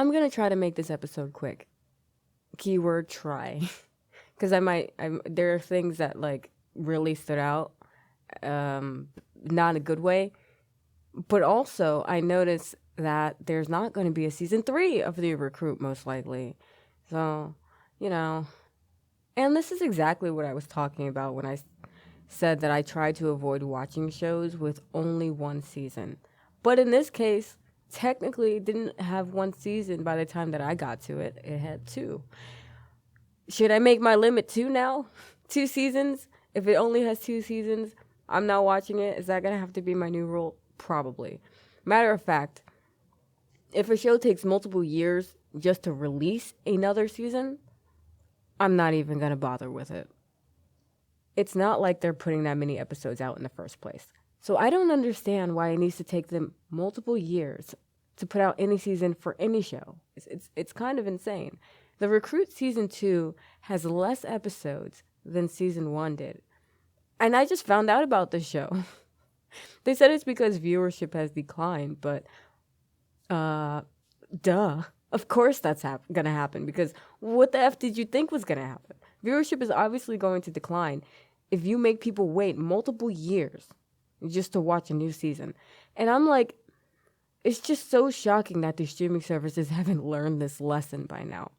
I'm going to try to make this episode quick. Keyword try. Because there are things that like really stood out, not in a good way. But also, I noticed that there's not going to be a season 3 of The Recruit, most likely. So, you know. And this is exactly what I was talking about when I said that I tried to avoid watching shows with only one season. But in this case, technically, it didn't have one season by the time that I got to it. It had 2. Should I make my limit 2 now? 2 seasons? If it only has 2 seasons, I'm not watching it. Is that going to have to be my new rule? Probably. Matter of fact, if a show takes multiple years just to release another season, I'm not even going to bother with it. It's not like they're putting that many episodes out in the first place. So I don't understand why it needs to take them multiple years to put out any season for any show. It's kind of insane. The Recruit Season 2 has less episodes than Season 1 did. And I just found out about this show. They said it's because viewership has declined, but duh. Of course that's going to happen, because what the F did you think was going to happen? Viewership is obviously going to decline if you make people wait multiple years just to watch a new season. And I'm like, it's just so shocking that the streaming services haven't learned this lesson by now.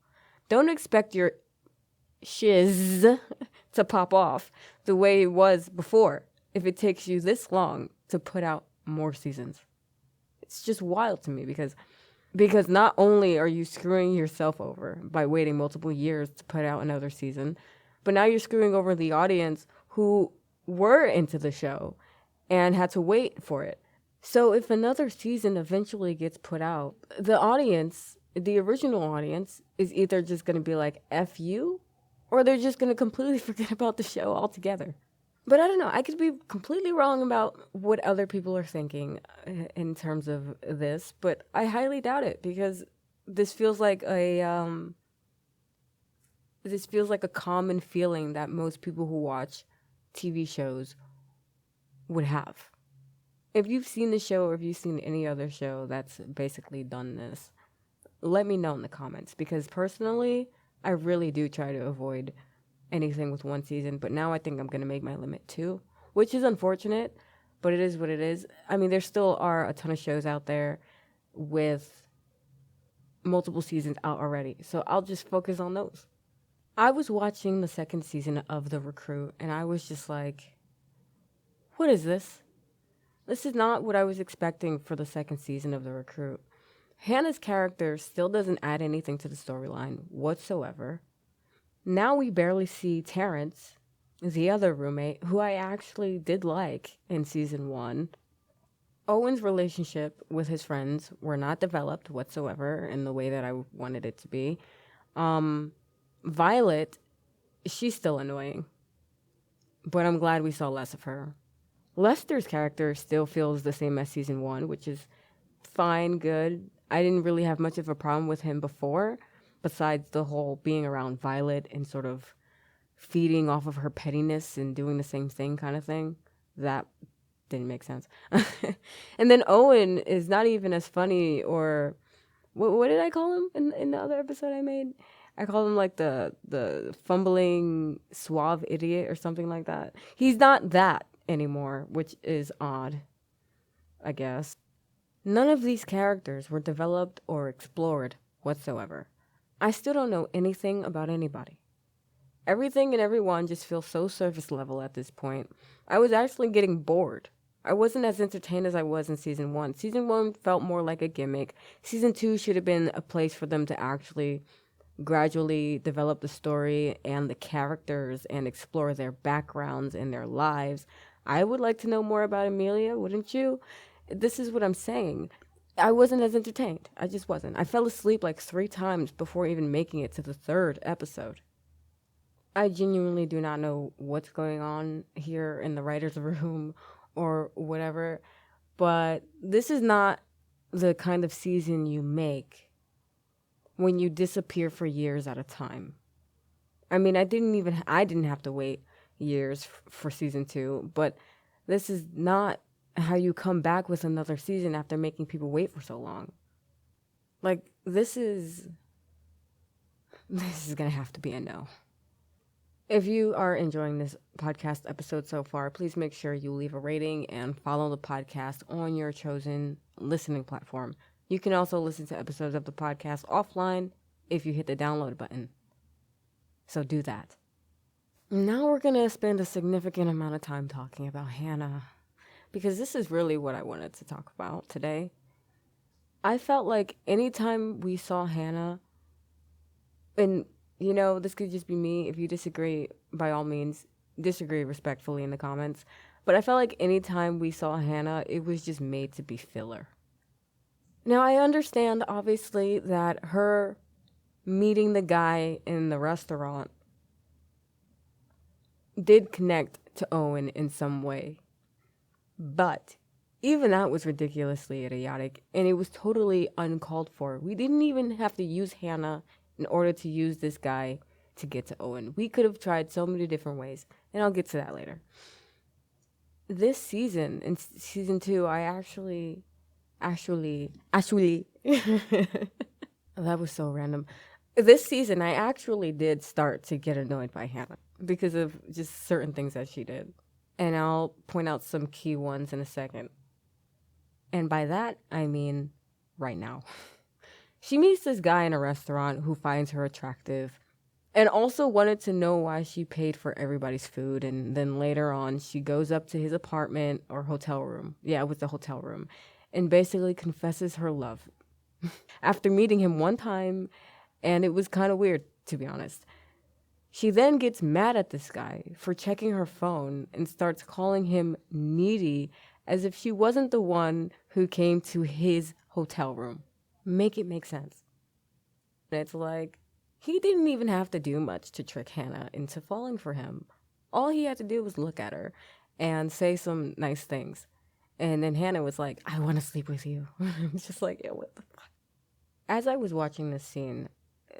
Don't expect your shiz to pop off the way it was before if it takes you this long to put out more seasons. It's just wild to me because not only are you screwing yourself over by waiting multiple years to put out another season, but now you're screwing over the audience who were into the show and had to wait for it. So if another season eventually gets put out, the audience, the original audience, is either just going to be like, F you, or they're just going to completely forget about the show altogether. But I don't know. I could be completely wrong about what other people are thinking in terms of this, but I highly doubt it, because this feels like a common feeling that most people who watch TV shows would have. If you've seen the show, or if you've seen any other show that's basically done this, let me know in the comments, because personally, I really do try to avoid anything with one season, but now I think I'm going to make my limit 2, which is unfortunate, but it is what it is. I mean, there still are a ton of shows out there with multiple seasons out already, so I'll just focus on those. I was watching the second season of The Recruit, and I was just like, what is this? This is not what I was expecting for the second season of The Recruit. Hannah's character still doesn't add anything to the storyline whatsoever. Now we barely see Terrence, the other roommate, who I actually did like in season 1. Owen's relationship with his friends were not developed whatsoever in the way that I wanted it to be. Violet, she's still annoying, but I'm glad we saw less of her. Lester's character still feels the same as season 1, which is fine, good. I didn't really have much of a problem with him before, besides the whole being around Violet and sort of feeding off of her pettiness and doing the same thing kind of thing. That didn't make sense. And then Owen is not even as funny, or what did I call him in the other episode I made? I called him like the fumbling suave idiot or something like that. He's not that anymore, which is odd, I guess. None of these characters were developed or explored whatsoever. I still don't know anything about anybody. Everything and everyone just feels so surface level at this point. I was actually getting bored. I wasn't as entertained as I was in season 1. Season 1 felt more like a gimmick. Season 2 should have been a place for them to actually gradually develop the story and the characters and explore their backgrounds and their lives. I would like to know more about Amelia, wouldn't you? This is what I'm saying. I wasn't as entertained. I just wasn't. I fell asleep like 3 times before even making it to the 3rd episode. I genuinely do not know what's going on here in the writer's room or whatever, but this is not the kind of season you make when you disappear for years at a time. I mean, I didn't have to wait years for season 2, but this is not how you come back with another season after making people wait for so long. Like, This is going to have to be a no. If you are enjoying this podcast episode so far, please make sure you leave a rating and follow the podcast on your chosen listening platform. You can also listen to episodes of the podcast offline if you hit the download button. So do that. Now we're going to spend a significant amount of time talking about Hannah, because this is really what I wanted to talk about today. I felt like anytime we saw Hannah, and this could just be me. If you disagree, by all means, disagree respectfully in the comments. But I felt like anytime we saw Hannah, it was just made to be filler. Now, I understand, obviously, that her meeting the guy in the restaurant did connect to Owen in some way. But even that was ridiculously idiotic, and it was totally uncalled for. We didn't even have to use Hannah in order to use this guy to get to Owen. We could have tried so many different ways, and I'll get to that later. This season, in season 2, I actually, that was so random. This season, I actually did start to get annoyed by Hannah because of just certain things that she did. And I'll point out some key ones in a second. And by that, I mean right now. She meets this guy in a restaurant who finds her attractive and also wanted to know why she paid for everybody's food. And then later on, she goes up to his apartment or hotel room. Yeah, it was the hotel room. And basically confesses her love. After meeting him one time, and it was kind of weird, to be honest. She then gets mad at this guy for checking her phone and starts calling him needy as if she wasn't the one who came to his hotel room. Make it make sense. It's like, he didn't even have to do much to trick Hannah into falling for him. All he had to do was look at her and say some nice things. And then Hannah was like, I want to sleep with you. I was just like, yeah, what the fuck? As I was watching this scene,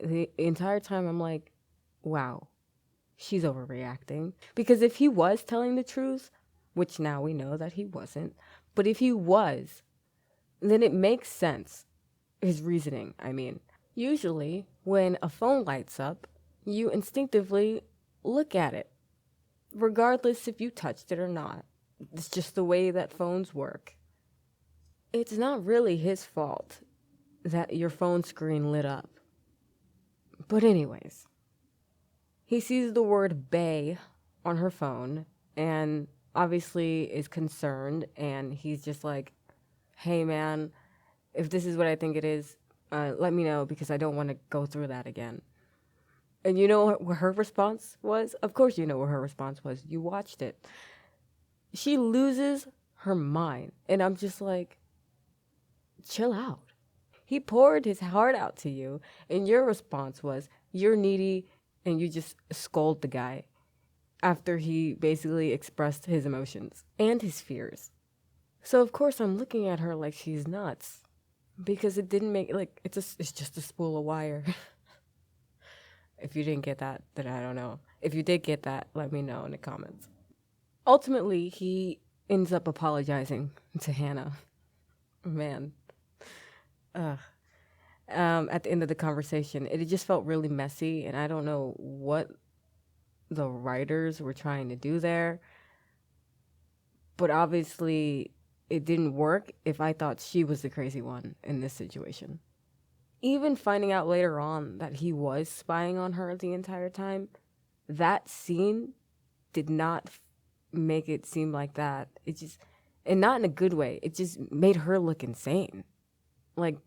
the entire time I'm like, wow, she's overreacting. Because if he was telling the truth, which now we know that he wasn't, but if he was, then it makes sense. His reasoning, I mean. Usually, when a phone lights up, you instinctively look at it, regardless if you touched it or not. It's just the way that phones work. It's not really his fault that your phone screen lit up. But anyways, he sees the word bae on her phone and obviously is concerned, and he's just like, hey man, if this is what I think it is, let me know because I don't want to go through that again. And you know what her response was? Of course you know what her response was. You watched it. She loses her mind. And I'm just like, chill out. He poured his heart out to you, and your response was, you're needy, and you just scold the guy after he basically expressed his emotions and his fears. So of course I'm looking at her like she's nuts, because it didn't make, like, it's just a spool of wire. If you didn't get that, then I don't know. If you did get that, let me know in the comments. Ultimately, he ends up apologizing to Hannah. Man. At the end of the conversation, it just felt really messy, and I don't know what the writers were trying to do there. But obviously, it didn't work if I thought she was the crazy one in this situation. Even finding out later on that he was spying on her the entire time, that scene did not make it seem like that. It just, and not in a good way, it just made her look insane. Like,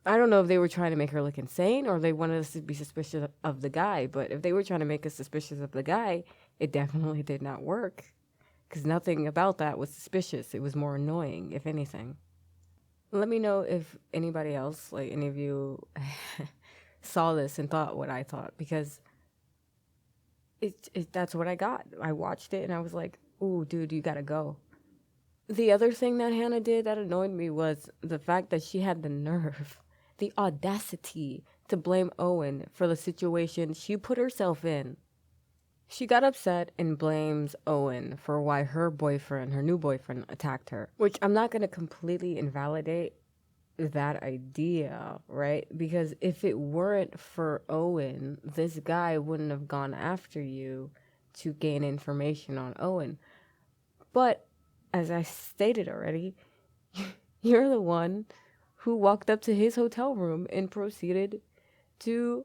I don't know if they were trying to make her look insane or they wanted us to be suspicious of the guy, but if they were trying to make us suspicious of the guy, it definitely did not work. Because nothing about that was suspicious. It was more annoying, if anything. Let me know if anybody else, like any of you, saw this and thought what I thought, because that's what I got. I watched it and I was like, ooh, dude, you gotta go. The other thing that Hannah did that annoyed me was the fact that she had the nerve, the audacity to blame Owen for the situation she put herself in. She got upset and blames Owen for why her boyfriend, her new boyfriend, attacked her, which I'm not going to completely invalidate, that idea, right? Because if it weren't for Owen, this guy wouldn't have gone after you to gain information on Owen. But as I stated already, you're the one who walked up to his hotel room and proceeded to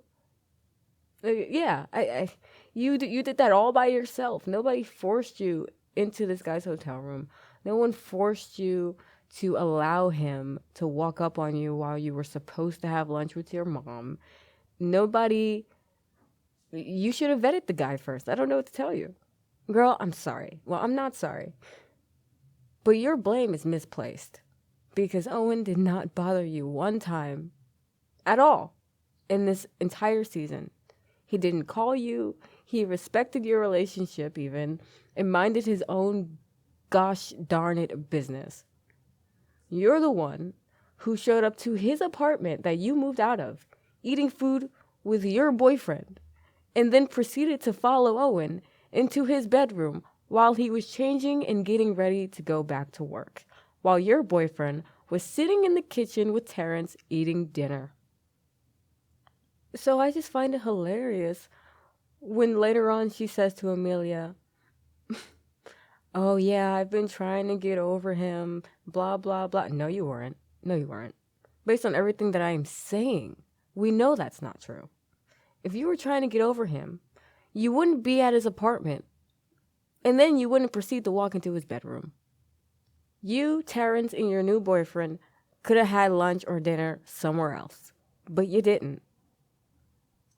you did that all by yourself. Nobody forced you into this guy's hotel room. No one forced you to allow him to walk up on you while you were supposed to have lunch with your mom. Nobody. You should have vetted the guy first. I don't know what to tell you. Girl, I'm sorry. Well, I'm not sorry. But your blame is misplaced because Owen did not bother you one time at all in this entire season. He didn't call you. He respected your relationship even and minded his own gosh darn it business. You're the one who showed up to his apartment that you moved out of, eating food with your boyfriend, and then proceeded to follow Owen into his bedroom while he was changing and getting ready to go back to work, while your boyfriend was sitting in the kitchen with Terrence eating dinner. So I just find it hilarious when later on she says to Amelia, oh yeah, I've been trying to get over him, blah, blah, blah. No, you weren't. No, you weren't. Based on everything that I am saying, we know that's not true. If you were trying to get over him, you wouldn't be at his apartment, and then you wouldn't proceed to walk into his bedroom. You, Terrence, and your new boyfriend could have had lunch or dinner somewhere else, but you didn't.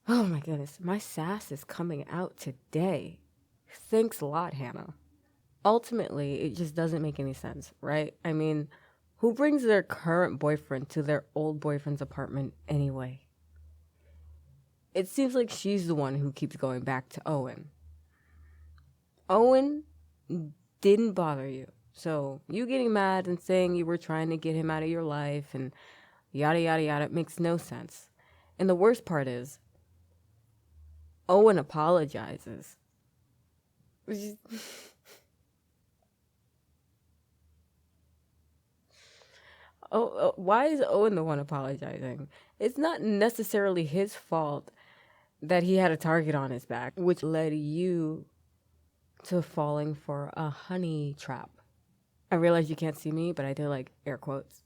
Oh my goodness, my sass is coming out today. Thanks a lot, Hannah. Ultimately, it just doesn't make any sense, right? I mean, who brings their current boyfriend to their old boyfriend's apartment anyway? It seems like she's the one who keeps going back to Owen. Owen didn't bother you. So you getting mad and saying you were trying to get him out of your life and yada, yada, yada, it makes no sense. And the worst part is, Owen apologizes. Why is Owen the one apologizing? It's not necessarily his fault that he had a target on his back, which led you to falling for a honey trap. I realize you can't see me, but I did like air quotes.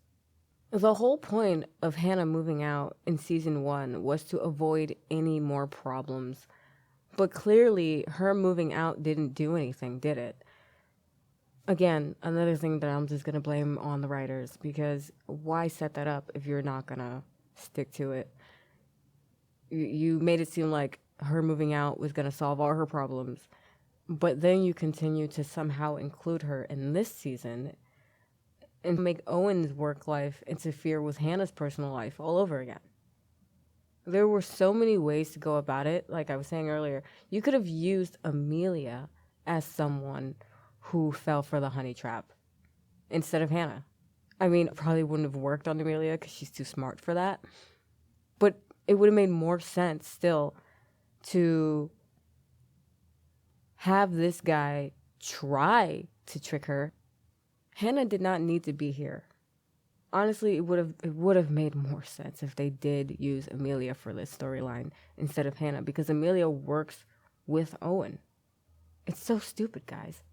The whole point of Hannah moving out in season 1 was to avoid any more problems. But clearly, her moving out didn't do anything, did it? Again, another thing that I'm just going to blame on the writers, because why set that up if you're not going to stick to it? You made it seem like her moving out was going to solve all her problems, but then you continue to somehow include her in this season and make Owen's work life interfere with Hannah's personal life all over again. There were so many ways to go about it. Like I was saying earlier, you could have used Amelia as someone who fell for the honey trap instead of Hannah. I mean, it probably wouldn't have worked on Amelia because she's too smart for that. But it would have made more sense still to have this guy try to trick her. Hannah did not need to be here. Honestly, it would have made more sense if they did use Amelia for this storyline instead of Hannah, because Amelia works with Owen. It's so stupid, guys.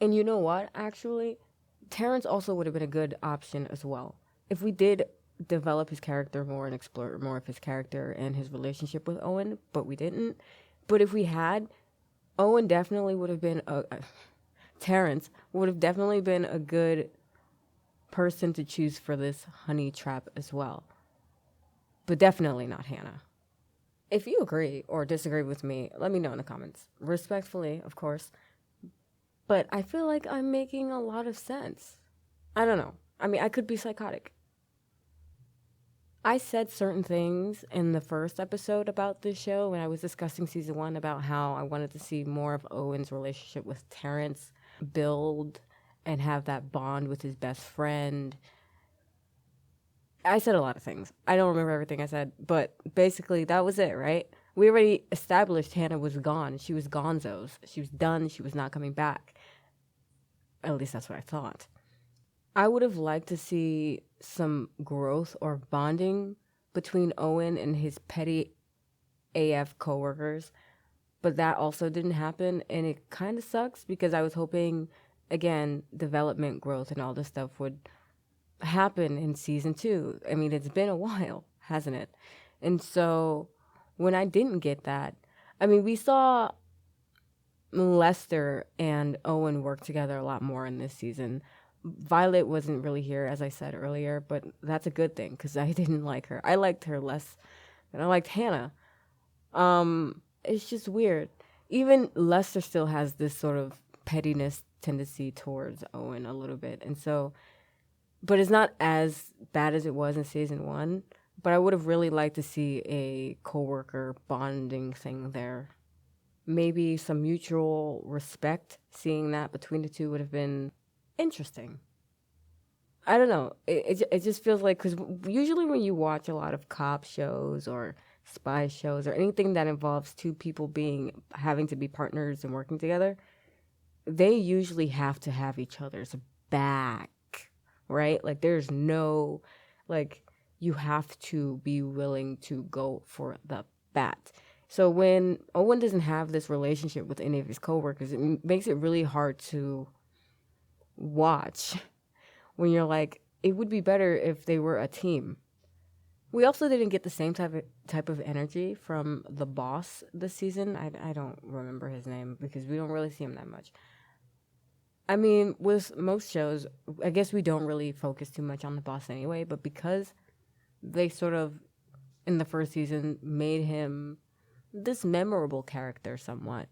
And you know what, actually? Terrence also would have been a good option as well. If we did develop his character more and explore more of his character and his relationship with Owen, but we didn't. But if we had, Owen definitely would have been Terrence would have definitely been a good person to choose for this honey trap as well. But definitely not Hannah. If you agree or disagree with me, let me know in the comments. Respectfully, of course. But I feel like I'm making a lot of sense. I don't know. I mean, I could be psychotic. I said certain things in the first episode about this show when I was discussing season 1 about how I wanted to see more of Owen's relationship with Terrence build and have that bond with his best friend. I said a lot of things. I don't remember everything I said, but basically that was it, right? We already established Hannah was gone. She was gonzos. She was done. She was not coming back. At least that's what I thought. I would have liked to see some growth or bonding between Owen and his petty AF coworkers, but that also didn't happen, and it kind of sucks because I was hoping, again, development, growth, and all this stuff would happen in season 2. I mean, it's been a while, hasn't it? And so when I didn't get that, I mean, we saw Lester and Owen work together a lot more in this season. Violet wasn't really here, as I said earlier, but that's a good thing because I didn't like her. I liked her less than I liked Hannah. It's just weird. Even Lester still has this sort of pettiness tendency towards Owen a little bit. And so, but it's not as bad as it was in season 1. But I would have really liked to see a coworker bonding thing there. Maybe some mutual respect, seeing that between the two would have been interesting. I don't know. It just feels like, because usually when you watch a lot of cop shows or spy shows or anything that involves two people having to be partners and working together, they usually have to have each other's back, right? Like there's no, like, you have to be willing to go for the bat. So when Owen doesn't have this relationship with any of his coworkers, it makes it really hard to watch when you're like, it would be better if they were a team. We also didn't get the same type of energy from the boss this season. I don't remember his name because we don't really see him that much. I mean, with most shows, I guess we don't really focus too much on the boss anyway, but because they sort of, in the first season, made him this memorable character somewhat,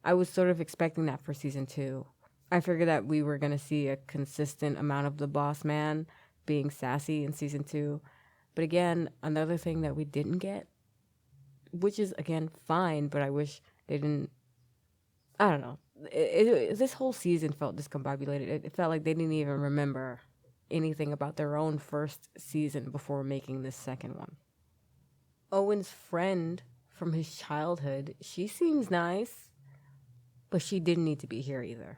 I was sort of expecting that for season 2. I figured that we were going to see a consistent amount of the boss man being sassy in season 2. But again, another thing that we didn't get, which is, again, fine, but I wish they didn't, I don't know. This whole season felt discombobulated. It felt like they didn't even remember anything about their own first season before making this second one. Owen's friend from his childhood, she seems nice, but she didn't need to be here either.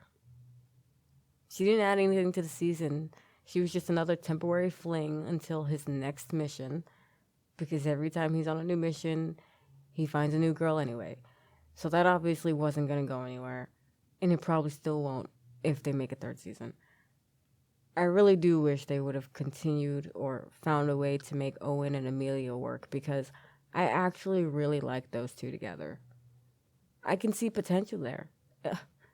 She didn't add anything to the season. She was just another temporary fling until his next mission, because every time he's on a new mission, he finds a new girl anyway. So that obviously wasn't going to go anywhere, and it probably still won't if they make a third season. I really do wish they would have continued or found a way to make Owen and Amelia work, because I actually really like those two together. I can see potential there.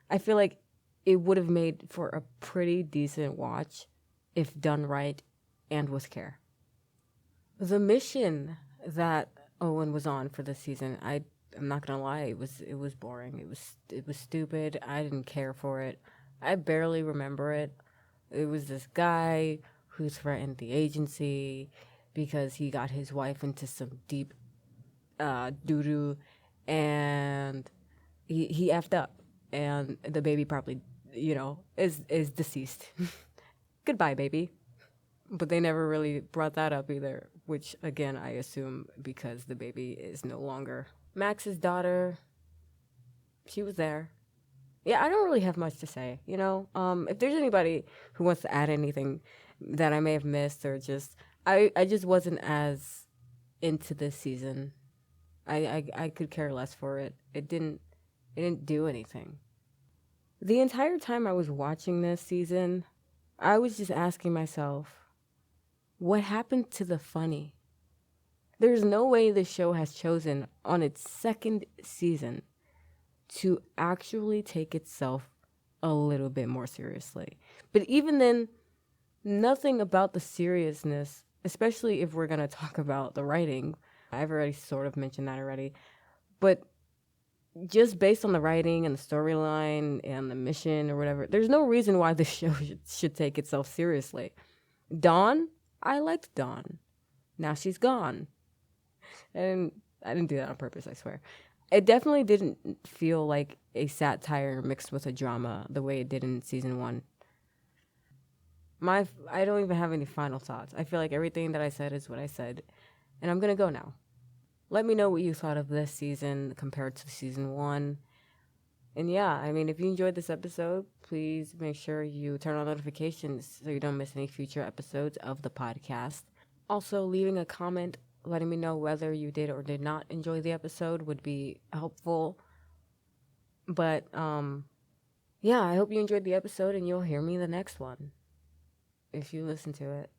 I feel like it would have made for a pretty decent watch if done right and with care. The mission that Owen was on for this season, I'm not gonna lie, it was boring. It was stupid. I didn't care for it. I barely remember it. It was this guy who threatened the agency because he got his wife into some deep doo-doo, and he effed up, and the baby probably, is deceased. Goodbye, baby. But they never really brought that up either, which, again, I assume because the baby is no longer Max's daughter. She was there. Yeah, I don't really have much to say, If there's anybody who wants to add anything that I may have missed, or just, I just wasn't as into this season. I could care less for it. It didn't do anything. The entire time I was watching this season, I was just asking myself, what happened to the funny? There's no way the show has chosen on its second season to actually take itself a little bit more seriously. But even then, nothing about the seriousness, especially if we're going to talk about the writing, I've already sort of mentioned that already, but just based on the writing and the storyline and the mission or whatever, there's no reason why the show should take itself seriously. Dawn, I liked Dawn. Now she's gone. And I didn't do that on purpose, I swear. It definitely didn't feel like a satire mixed with a drama the way it did in season 1. I don't even have any final thoughts. I feel like everything that I said is what I said. And I'm going to go now. Let me know what you thought of this season compared to season 1. And yeah, I mean, if you enjoyed this episode, please make sure you turn on notifications so you don't miss any future episodes of the podcast. Also, leaving a comment letting me know whether you did or did not enjoy the episode would be helpful. But yeah, I hope you enjoyed the episode and you'll hear me in the next one if you listen to it.